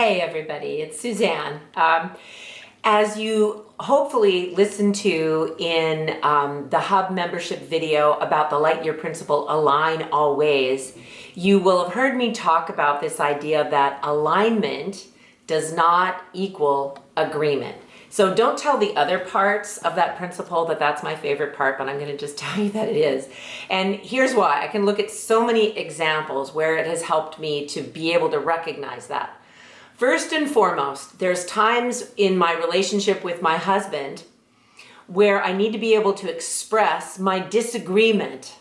Hey everybody, it's Suzanne. As you hopefully listened to in the Hub membership video about the Lightyear principle, align always, you will have heard me talk about this idea that alignment does not equal agreement. So don't tell the other parts of that principle that that's my favorite part, but I'm going to just tell you that it is. And here's why. I can look at so many examples where it has helped me to be able to recognize that. First and foremost, there's times in my relationship with my husband where I need to be able to express my disagreement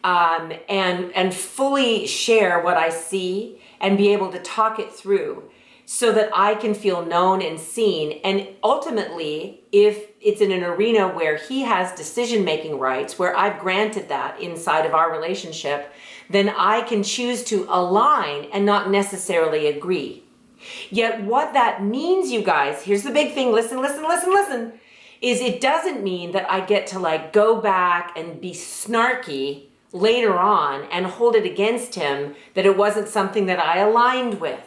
and fully share what I see and be able to talk it through so that I can feel known and seen. And ultimately, if it's in an arena where he has decision-making rights, where I've granted that inside of our relationship, then I can choose to align and not necessarily agree. Yet what that means, you guys, here's the big thing, listen, is it doesn't mean that I get to go back and be snarky later on and hold it against him that it wasn't something that I aligned with.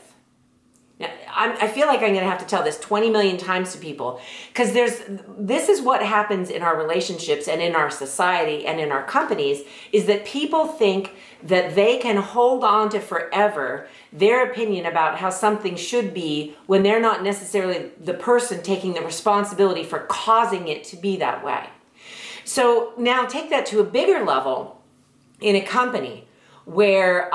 Now, I feel like I'm going to have to tell this 20 million times to people because this is what happens in our relationships and in our society and in our companies is that people think that they can hold on to forever their opinion about how something should be when they're not necessarily the person taking the responsibility for causing it to be that way. So now take that to a bigger level in a company where,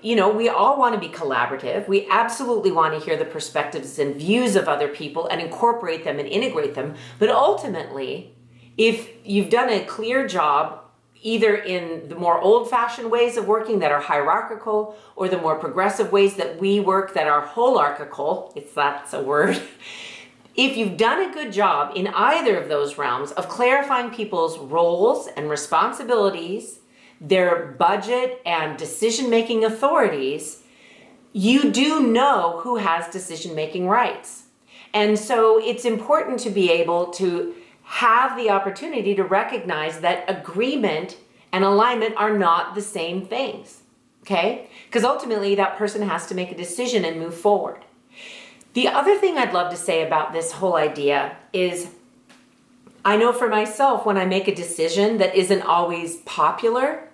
we all want to be collaborative. We absolutely want to hear the perspectives and views of other people and incorporate them and integrate them. But ultimately, if you've done a clear job, either in the more old-fashioned ways of working that are hierarchical or the more progressive ways that we work that are holarchical, if that's a word, if you've done a good job in either of those realms of clarifying people's roles and responsibilities, their budget and decision-making authorities, you do know who has decision-making rights. And so it's important to be able to have the opportunity to recognize that agreement and alignment are not the same things, okay? Because ultimately that person has to make a decision and move forward. The other thing I'd love to say about this whole idea is I know for myself when I make a decision that isn't always popular,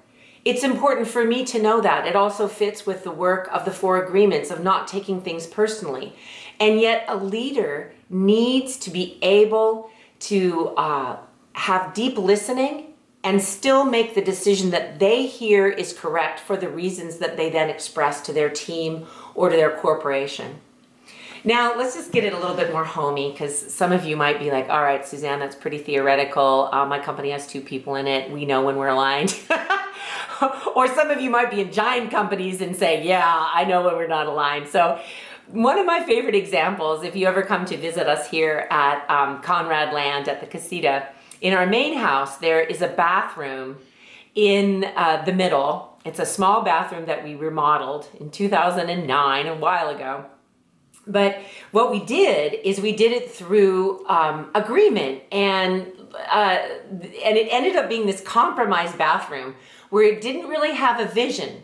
it's important for me to know that. It also fits with the work of the 4 agreements of not taking things personally. And yet a leader needs to be able to have deep listening and still make the decision that they hear is correct for the reasons that they then express to their team or to their corporation. Now, let's just get it a little bit more homey because some of you might be like, all right, Suzanne, that's pretty theoretical. My company has 2 people in it. We know when we're aligned. Or some of you might be in giant companies and say, yeah, I know when we're not aligned. So one of my favorite examples, if you ever come to visit us here at Conrad Land at the Casita, in our main house, there is a bathroom in the middle. It's a small bathroom that we remodeled in 2009, a while ago. But what we did is we did it through agreement, and it ended up being this compromised bathroom where it didn't really have a vision.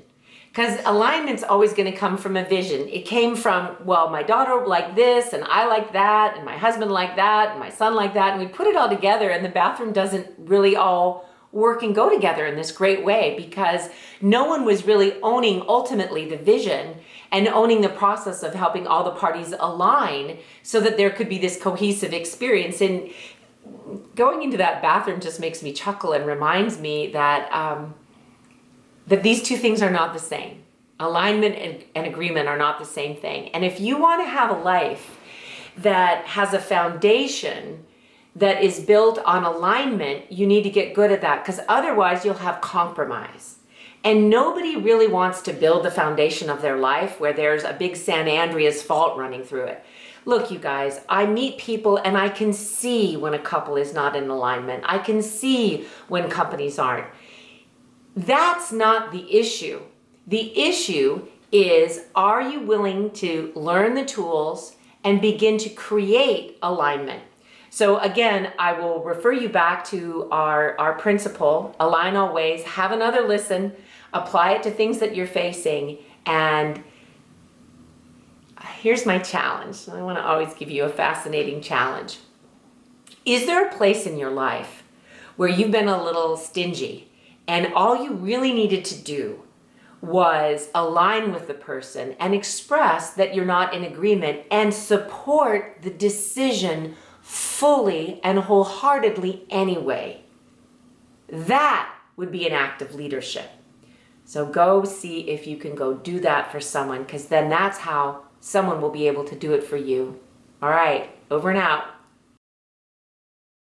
Because alignment's always going to come from a vision. It came from, well, my daughter liked this, and I like that, and my husband liked that, and my son liked that, and we put it all together, and the bathroom doesn't really all work and go together in this great way because no one was really owning ultimately the vision and owning the process of helping all the parties align so that there could be this cohesive experience. And going into that bathroom just makes me chuckle and reminds me that that these 2 things are not the same. Alignment and agreement are not the same thing. And if you want to have a life that has a foundation that is built on alignment, you need to get good at that because otherwise you'll have compromise. And nobody really wants to build the foundation of their life where there's a big San Andreas fault running through it. Look, you guys, I meet people and I can see when a couple is not in alignment. I can see when companies aren't. That's not the issue. The issue is, are you willing to learn the tools and begin to create alignment? So again, I will refer you back to our principle, align always, have another listen, apply it to things that you're facing, and here's my challenge. I want to always give you a fascinating challenge. Is there a place in your life where you've been a little stingy and all you really needed to do was align with the person and express that you're not in agreement and support the decision fully and wholeheartedly anyway? That would be an act of leadership. So go see if you can go do that for someone, because then that's how someone will be able to do it for you. All right, over and out.